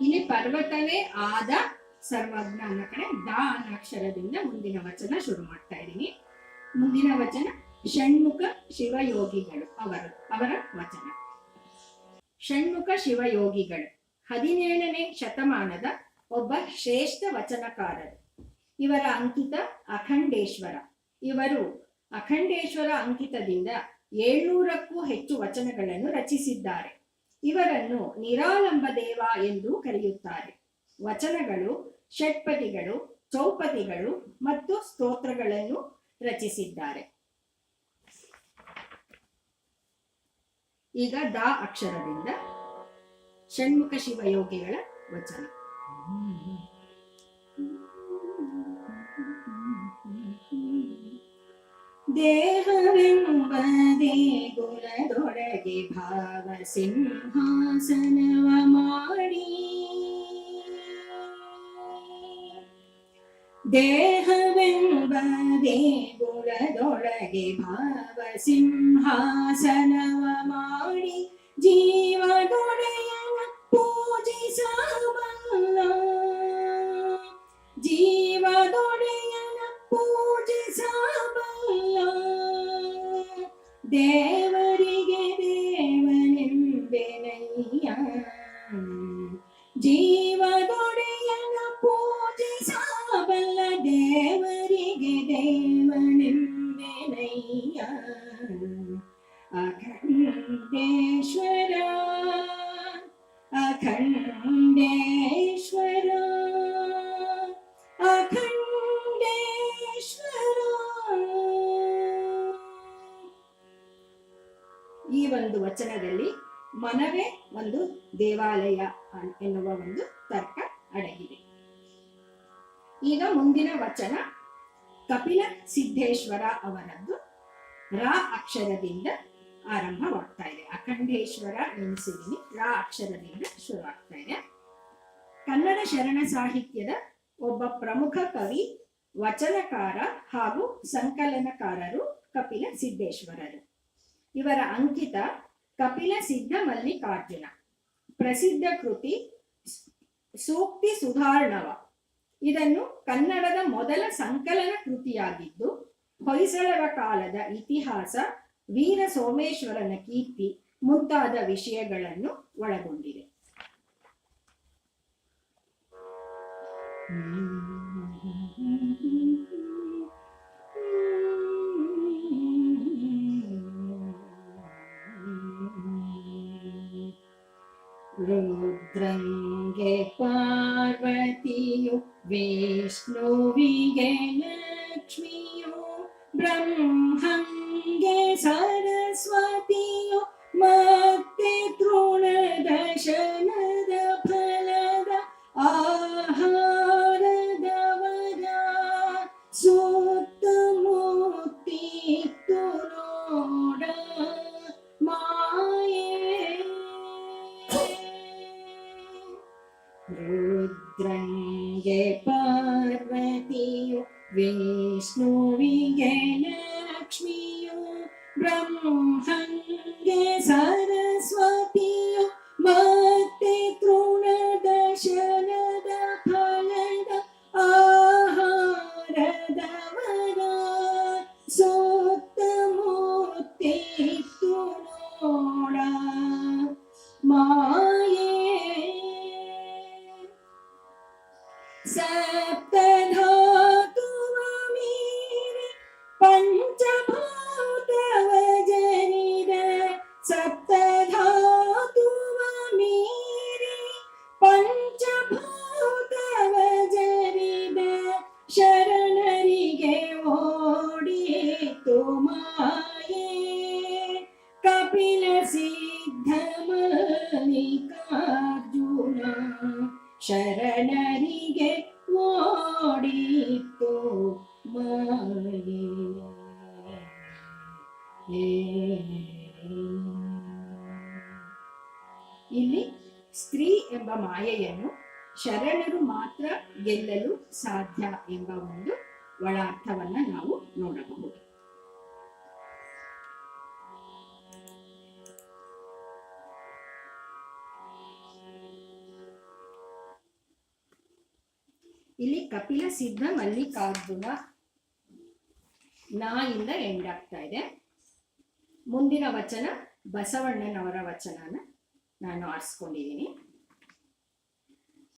ಇಲ್ಲಿ ಪರ್ವತವೇ ಆದ ಸರ್ವಜ್ಞ ಅನ್ನೋ ಕಡೆ ದ ಅನ್ನೋ ಅಕ್ಷರದಿಂದ ಮುಂದಿನ ವಚನ ಶುರು ಮಾಡ್ತಾ ಇದ್ದೀನಿ. ಮುಂದಿನ ವಚನ ಷಣ್ಮುಖ ಶಿವಯೋಗಿಗಳು ಅವರ ವಚನ. ಷಣ್ಮುಖ ಶಿವಯೋಗಿಗಳು 17ನೇ ಶತಮಾನದ ಒಬ್ಬ ಶ್ರೇಷ್ಠ ವಚನಕಾರರು. ಇವರ ಅಂಕಿತ ಅಖಂಡೇಶ್ವರ. ಇವರು ಅಖಂಡೇಶ್ವರ ಅಂಕಿತದಿಂದ 700ಕ್ಕೂ ಹೆಚ್ಚು ವಚನಗಳನ್ನು ರಚಿಸಿದ್ದಾರೆ. ಇವರನ್ನು ನಿರಾಲಂಬ ದೇವ ಎಂದು ಕರೆಯುತ್ತಾರೆ. ವಚನಗಳು, ಷಟ್ಪದಿಗಳು, ಚೌಪದಿಗಳು ಮತ್ತು ಸ್ತೋತ್ರಗಳನ್ನು ರಚಿಸಿದ್ದಾರೆ. ಈಗ ದ ಅಕ್ಷರದಿಂದ ಷಣ್ಮುಖ ಶಿವಯೋಗಿಗಳ ವಚನ. ದೇಹವೆಂಬ ದೇಗುಲದೊಳಗೆ ಭಾವ ಸಿಂಹಾಸನವ ಮಾಡಿ, ದೇಹವೆಂಬ ದೇಗುಲದೊಳಗೆ ಭಾವ ಸಿಂಹಾಸನವ ಮಾಡಿ ಜೀವದೊಡೆಯನ ಪೂಜಿಸಬಲ್ಲ, ಜೀವದೊಡೆಯನ ಪೂಜಿಸಬಲ್ಲ, ದೇವರಿಗೆ ದೇವನೆಂಬೆನಯ್ಯ, ಜೀವದೊಡೆಯನ ಪೂಜಿಸಬಲ್ಲ, ದೇವರಿಗೆ ದೇವನೆಂಬೆನಯ್ಯ. ಅಖಂಡೇಶ್ವರ ಅಖಂಡೇಶ್ವರ ಅಖಂಡೇಶ್ವರ. ಈ ಒಂದು ವಚನದಲ್ಲಿ ಮನವೇ ಒಂದು ದೇವಾಲಯ ಎನ್ನುವ ಒಂದು ತರ್ಕ ಅಡಗಿದೆ. ಈಗ ಮುಂದಿನ ವಚನ ಕಪಿಲ ಸಿದ್ದೇಶ್ವರ ಅವರದ್ದು. ರ ಅಕ್ಷರದಿಂದ ಆರಂಭವಾಗ್ತಾ ಇದೆ. ಅಖಂಡೇಶ್ವರ ಎನಿಸಿದ್ದೀನಿ, ರ ಅಕ್ಷರದಿಂದ ಶುರುವಾಗ್ತಾ ಇದೆ. ಕನ್ನಡ ಶರಣ ಸಾಹಿತ್ಯದ ಒಬ್ಬ ಪ್ರಮುಖ ಕವಿ, ವಚನಕಾರ ಹಾಗೂ ಸಂಕಲನಕಾರರು ಕಪಿಲ ಸಿದ್ದೇಶ್ವರರು. ಇವರ ಅಂಕಿತ ಕಪಿಲ ಸಿದ್ಧ ಮಲ್ಲಿಕಾರ್ಜುನ. ಪ್ರಸಿದ್ಧ ಕೃತಿ ಸೂಕ್ತಿ ಸುಧಾರ್ಣವ. ಇದನ್ನು ಕನ್ನಡದ ಮೊದಲ ಸಂಕಲನ ಕೃತಿಯಾಗಿದ್ದು, ಹೊಯ್ಸಳರ ಕಾಲದ ಇತಿಹಾಸ, ವೀರ ಸೋಮೇಶ್ವರನ ಕೀರ್ತಿ ಮುಂತಾದ ವಿಷಯಗಳನ್ನು ಒಳಗೊಂಡಿದೆ. ರುದ್ರಂಗೆ ಪಾರ್ವತಿಯು, ವಿಷ್ಣುವಿಗೆ ಲಕ್ಷ್ಮಿಯು, ಬ್ರಹ್ಮಂಗೆ ಸರಸ್ವತಿಯು, ಮತ್ತೆ ತೃಣದಶನದ ಫಲದ ಆಹಾರದವರ ಸುತ್ತಮುತ್ತಿತ್ತು ನೋಡ ಮಾಯೆ. ರುದ್ರಂಗೆ ಪಾರ್ವತಿಯು, ವಿಷ್ಣುವಿಗೆ ಲಕ್ಷ್ಮಿಯು, ಬ್ರಹ್ಮಂಗೆ ಸರಸ್ವತಿಯು, ಮತ್ತೆ ತೃಣದಶನದ ಫಲದ ಆಹಾರದವರ ಸುತ್ತಮುತ್ತಿತ್ತು ನೋಡ ಮಾಯೆ. ಸಪ್ತಧಾತುವ ಮೀರಿ ಪಂಚಭೂತವ ಜನಿದ, ಸಪ್ತಧಾತುವ ಮೀರಿ ಪಂಚಭೂತವ ಜನಿದ, ಶರಣರಿಗೆ ಓಡಿತು ಮಾಯೆ. ಕಪಿಲ ಸಿದ್ಧ ಮಲ್ಲಿಕಾರ್ಜುನ, ಶರಣರಿಗೆ ಓಡಿತು ಮಾಯೆ. ಇಲ್ಲಿ ಸ್ತ್ರೀ ಎಂಬ ಮಾಯೆಯನ್ನು ಶರಣರು ಮಾತ್ರ ಗೆಲ್ಲಲು ಸಾಧ್ಯ ಎಂಬ ಒಂದು ಒಳಾರ್ಥವನ್ನ ನಾವು ನೋಡಬಹುದು. ಇಲ್ಲಿ ಕಪಿಲ ಸಿದ್ಧ ಮಲ್ಲಿಕಾರ್ಜುನ ನಾ ಇಂದ ಎಂಡ್ ಆಗ್ತಾ ಇದೆ. ಮುಂದಿನ ವಚನ ಬಸವಣ್ಣನವರ ವಚನನ ನಾನು ಆರಿಸ್ಕೊಂಡಿದ್ದೀನಿ.